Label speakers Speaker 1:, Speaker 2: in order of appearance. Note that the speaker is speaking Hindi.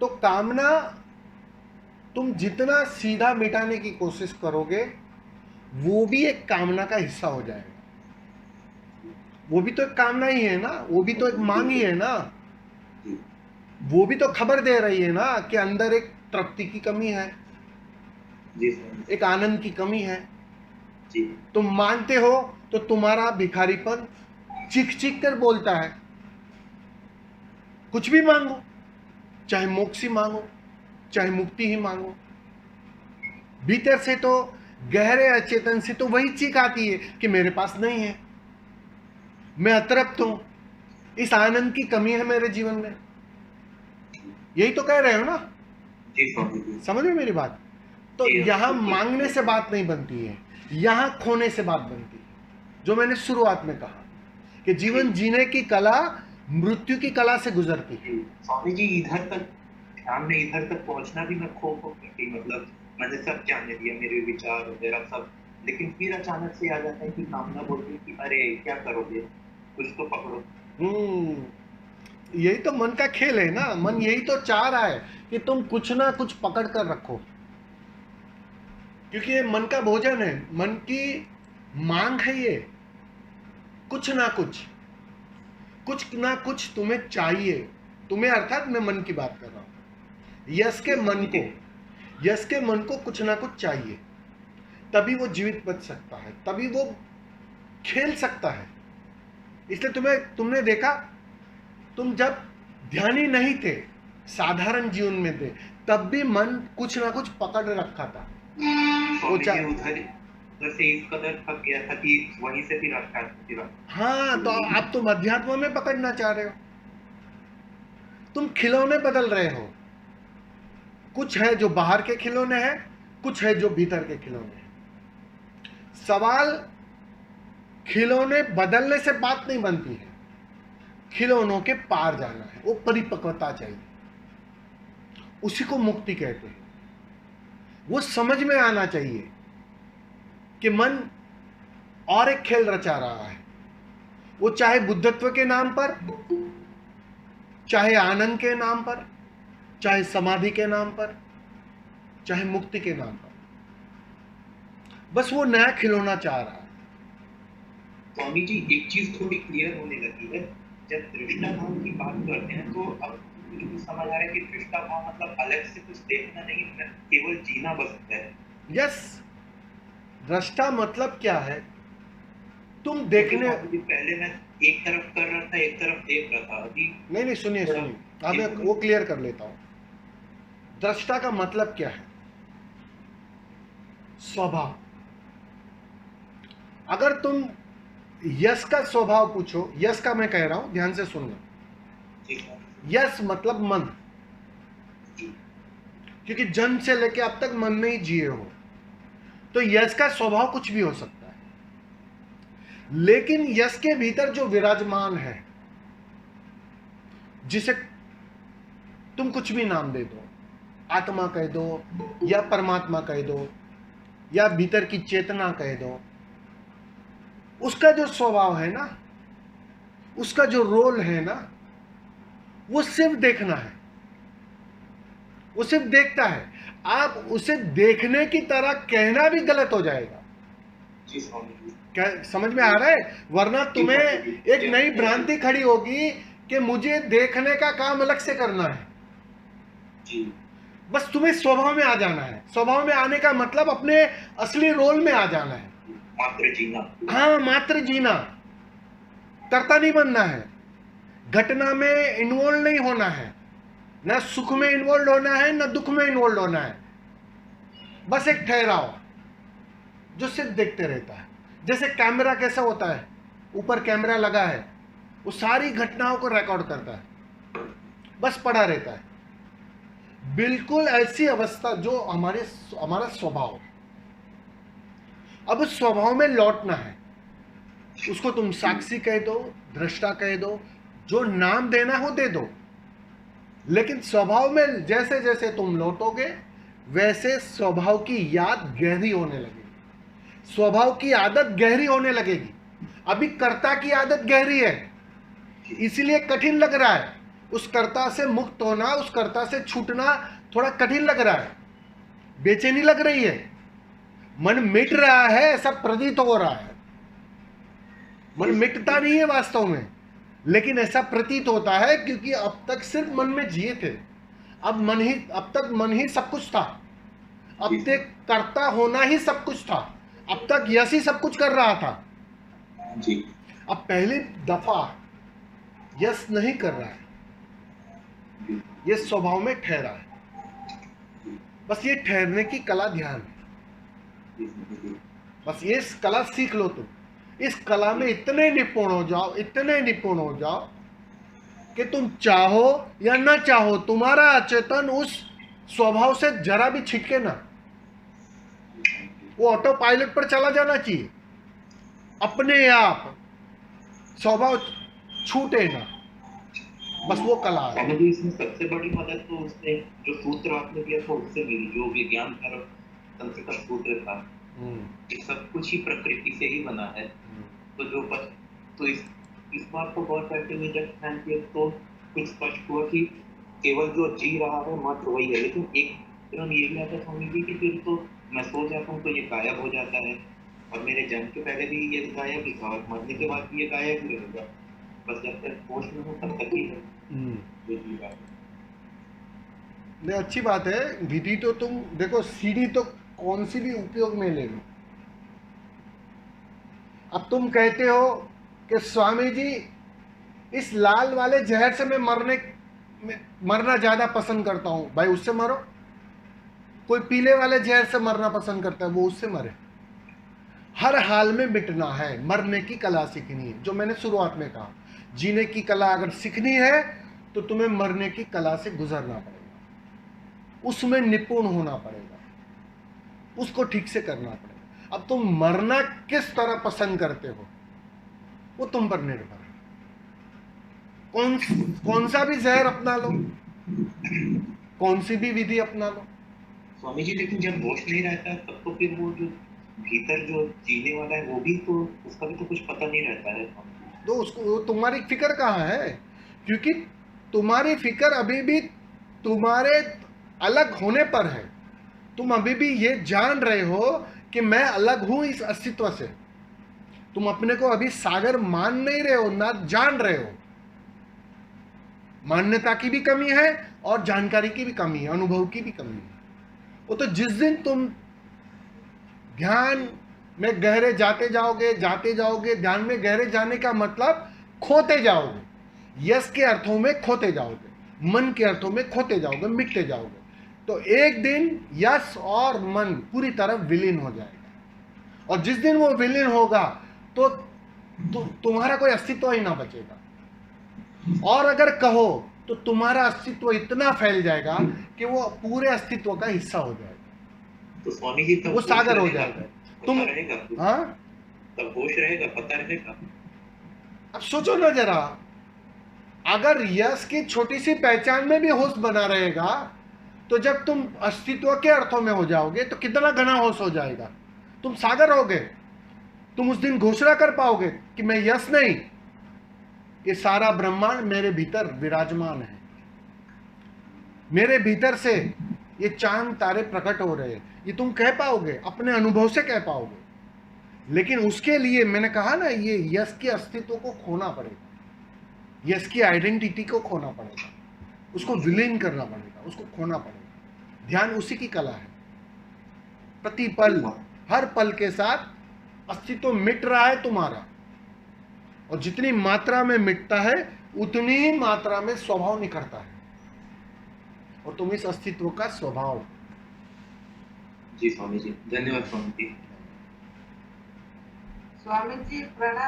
Speaker 1: तो कामना तुम जितना सीधा मिटाने की कोशिश करोगे वो भी एक कामना का हिस्सा हो जाएगा। वो भी तो एक कामना ही है ना, वो भी तो एक मांग ही है ना, वो भी तो खबर दे रही है ना कि अंदर एक तृप्ति की कमी है,
Speaker 2: जी सर।
Speaker 1: एक आनंद की कमी है।
Speaker 2: जी।
Speaker 1: तुम मांगते हो तो तुम्हारा भिखारीपन चीख चीख कर बोलता है, कुछ भी मांगो, चाहे मोक्ष ही मांगो, चाहे मुक्ति ही मांगो। भीतर से तो, गहरे अचेतन से तो वही चीख आती है कि मेरे पास नहीं है, मैं अतृप्त हूं, इस आनंद की कमी है मेरे जीवन में। यही तो कह रहे हो ना?
Speaker 2: जी स्वामी जी।
Speaker 1: समझ में मेरी बात? तो
Speaker 2: जी हाँ,
Speaker 1: यहां
Speaker 2: बिल्कुल।
Speaker 1: मांगने से बात नहीं बनती है, यहां खोने से बात बनती है। जो मैंने शुरुआत में कहा कि जीवन जीने की कला मृत्यु की कला से गुजरती है।
Speaker 2: जी स्वामी जी, इधर तक ध्यान में, इधर तक पहुंचना भी मैं खो की, मतलब मैंने सब जाने दिया, मेरे विचार वगैरह सब, लेकिन फिर अचानक से आ जाता है कि कामना बोलती है कि अरे क्या करोगे, कुछ तो पकड़ो।
Speaker 1: यही तो मन का खेल है ना, मन यही तो चाह रहा है कि तुम कुछ ना कुछ पकड़ कर रखो, क्योंकि ये मन का भोजन है, मन की मांग है ये। कुछ ना कुछ तुम्हें चाहिए, तुम्हें अर्थात मैं मन की बात कर रहा हूं। यश के मन को कुछ ना कुछ चाहिए, तभी वो जीवित बच सकता है, तभी वो खेल सकता है। इसलिए तुमने देखा, तुम जब ध्यानी नहीं थे, साधारण जीवन में थे, तब भी मन कुछ ना कुछ पकड़ रखा था। वो
Speaker 2: उधर से इस कदर थक गया था कि वहीं से फिर रखा।
Speaker 1: हाँ, तो आप तुम अध्यात्म में पकड़ना चाह रहे हो, तुम खिलौने बदल रहे हो। कुछ है जो बाहर के खिलौने हैं, कुछ है जो भीतर के खिलौने हैं। सवाल खिलौने बदलने से बात नहीं बनती है, खिलौनों के पार जाना है, वो परिपक्वता चाहिए, उसी को मुक्ति कहते हैं। वो समझ में आना चाहिए कि मन और एक खेल रचा रहा है, वो चाहे बुद्धत्व के नाम पर, चाहे आनंद के नाम पर, चाहे समाधि के नाम पर, चाहे मुक्ति के नाम पर, बस वो नया खिलौना चाह रहा है।
Speaker 2: स्वामी जी, एक चीज थोड़ी क्लियर होने लगी है, जब दृष्टा भाव की बात करते हैं तो अब मुझे समझ आ रहा है कि दृष्टा भाव मतलब अलग से कुछ देखना नहीं, केवल जीना बस है।
Speaker 1: यस, दृष्टा मतलब क्या है? तुम देखने,
Speaker 2: पहले मैं एक तरफ कर रहा था, एक तरफ देख रहा था, अभी
Speaker 1: नहीं सुनिए, अब मैं वो क्लियर कर लेता हूं। दृष्टा का मतलब क्या है? स्वभाव। अगर तुम यश का स्वभाव पूछो, यश का मैं कह रहा हूं, ध्यान से सुनना। यश मतलब मन, क्योंकि जन्म से लेके अब तक मन में ही जिए हो, तो यश का स्वभाव कुछ भी हो सकता है। लेकिन यश के भीतर जो विराजमान है, जिसे तुम कुछ भी नाम दे दो, आत्मा कह दो या परमात्मा कह दो या भीतर की चेतना कह दो, उसका जो स्वभाव है ना, उसका जो रोल है ना, वो सिर्फ देखना है, वो सिर्फ देखता है। आप उसे देखने की तरह कहना भी गलत हो जाएगा। क्या समझ में आ रहा है? वरना तुम्हें एक नई भ्रांति खड़ी होगी कि मुझे देखने का काम अलग से करना है। बस तुम्हें स्वभाव में आ जाना है। स्वभाव में आने का मतलब अपने असली रोल में आ जाना है,
Speaker 2: मात्र जीना।
Speaker 1: हाँ, मात्र जीना, कर्ता नहीं बनना है, घटना में इन्वॉल्व नहीं होना है, ना सुख में इन्वॉल्व होना है, ना दुख में इन्वॉल्व होना है। बस एक ठहराव जो सिर्फ देखते रहता है। जैसे कैमरा कैसा होता है, ऊपर कैमरा लगा है, वो सारी घटनाओं को रिकॉर्ड करता है, बस पड़ा रहता है। बिल्कुल ऐसी अवस्था जो हमारा स्वभाव है। अब उस स्वभाव में लौटना है, उसको तुम साक्षी कह दो, दृष्टा कह दो, जो नाम देना हो दे दो, लेकिन स्वभाव में जैसे जैसे तुम लौटोगे वैसे स्वभाव की याद गहरी होने लगेगी, स्वभाव की आदत गहरी होने लगेगी। अभी कर्ता की आदत गहरी है, इसलिए कठिन लग रहा है, उस कर्ता से मुक्त होना, उस कर्ता से छूटना थोड़ा कठिन लग रहा है, बेचैनी लग रही है, मन मिट रहा है ऐसा प्रतीत हो रहा है। मन मिटता नहीं है वास्तव में, लेकिन ऐसा प्रतीत होता है क्योंकि अब तक सिर्फ मन में जिए थे। अब तक मन ही सब कुछ था, अब तक कर्ता होना ही सब कुछ था, अब तक यश ही सब कुछ कर रहा था
Speaker 2: जी।
Speaker 1: अब पहली दफा यश नहीं कर रहा है, ये स्वभाव में ठहरा है। बस ये ठहरने की कला ध्यान है, बस ये कला सीख लो तुम। इस कला में इतने निपुण हो जाओ, इतने निपुण हो जाओ कि तुम चाहो या ना चाहो तुम्हारा अचेतन उस स्वभाव से जरा भी छिटके ना, वो ऑटो पायलट पर चला जाना चाहिए, अपने आप स्वभाव छूटे ना, बस वो कला है।
Speaker 2: मुझे इसमें सबसे बड़ी मदद तो उसने जो सूत्र आपने दिया था उससे मिली, जो विज्ञान तंत्र का सूत्र था कि सब कुछ ही प्रकृति से ही बना है। तो जो बस तो इस बात को गौर करते हुए जब ध्यान किया तो कुछ स्पष्ट हुआ कि केवल जो जी रहा है मात्र वही है। लेकिन एक तरह ये भी आता स्वामी जी कि फिर तो मैं सो जाता हूँ तो ये गायब हो जाता है, और मेरे जन्म के पहले भी ये गायब ही था और मरने के बाद भी ये गायब ही रहेगा। बस जब तक होश में हो तब तक ही है जो जी रहा है।
Speaker 1: नहीं, अच्छी बात है। विधि तो तुम देखो, सीढ़ी तो कौन सी भी उपयोग में ले लो। अब तुम कहते हो कि स्वामी जी इस लाल वाले जहर से मैं मरना ज्यादा पसंद करता हूं, भाई उससे मरो। कोई पीले वाले जहर से मरना पसंद करता है, वो उससे मरे। हर हाल में मिटना है, मरने की कला सीखनी है। जो मैंने शुरुआत में कहा, जीने की कला अगर सीखनी है तो तुम्हें मरने की कला से गुजरना पड़ेगा, उसमें निपुण होना पड़ेगा, उसको ठीक से करना पड़ेगा। अब तुम मरना किस तरह पसंद करते हो वो तुम पर निर्भर है। कौन सा भी जहर अपना लो, कौन सी भी विधि अपना लो।
Speaker 2: स्वामी जी लेकिन जब होश नहीं रहता है तब तो फिर वो जो भीतर जो जीने वाला है वो भी तो, उसका भी तो कुछ पता नहीं रहता है।
Speaker 1: तो उसको तुम्हारी फिक्र कहाँ है? क्योंकि तुम्हारी फिक्र अभी भी तुम्हारे अलग होने पर है। तुम अभी भी ये जान रहे हो कि मैं अलग हूं इस अस्तित्व से। तुम अपने को अभी सागर मान नहीं रहे हो, ना जान रहे हो। मान्यता की भी कमी है और जानकारी की भी कमी है, अनुभव की भी कमी है। वो तो जिस दिन तुम ध्यान में गहरे जाते जाओगे, ध्यान में गहरे जाने का मतलब खोते जाओगे, यश के अर्थों में खोते जाओगे, मन के अर्थों में खोते जाओगे, मिटते जाओगे। तो एक दिन यश और मन पूरी तरह विलीन हो जाएगा, और जिस दिन वो विलीन होगा तो तुम्हारा कोई अस्तित्व ही ना बचेगा। और अगर कहो तो तुम्हारा अस्तित्व इतना फैल जाएगा कि वो पूरे अस्तित्व का हिस्सा हो जाएगा।
Speaker 2: तो स्वामी जी तब
Speaker 1: वो सागर हो जाएगा। तुम
Speaker 2: रहेगा,
Speaker 1: हाँ,
Speaker 2: तब होश रहेगा, पता रहेगा।
Speaker 1: अब सोचो ना जरा, अगर यश की छोटी सी पहचान में भी होश बना रहेगा तो जब तुम अस्तित्व के अर्थों में हो जाओगे तो कितना घना होश हो जाएगा। तुम सागर होगे। तुम उस दिन घोषणा कर पाओगे कि मैं यश नहीं, ये सारा ब्रह्मांड मेरे भीतर विराजमान है, मेरे भीतर से ये चांद तारे प्रकट हो रहे हैं। ये तुम कह पाओगे, अपने अनुभव से कह पाओगे। लेकिन उसके लिए मैंने कहा ना, ये यश के अस्तित्व को खोना पड़ेगा, यश की आइडेंटिटी को खोना पड़ेगा, उसको विलीन करना पड़ेगा, उसको खोना पड़ेगा। ध्यान उसी की कला है। प्रति पल, हर पल के साथ अस्तित्व मिट रहा है तुम्हारा, और जितनी मात्रा में मिटता है उतनी ही मात्रा में स्वभाव निखरता है, और तुम इस अस्तित्व का स्वभाव।
Speaker 2: जी स्वामी जी, धन्यवाद स्वामी जी।
Speaker 3: स्वामी जी प्रणाम।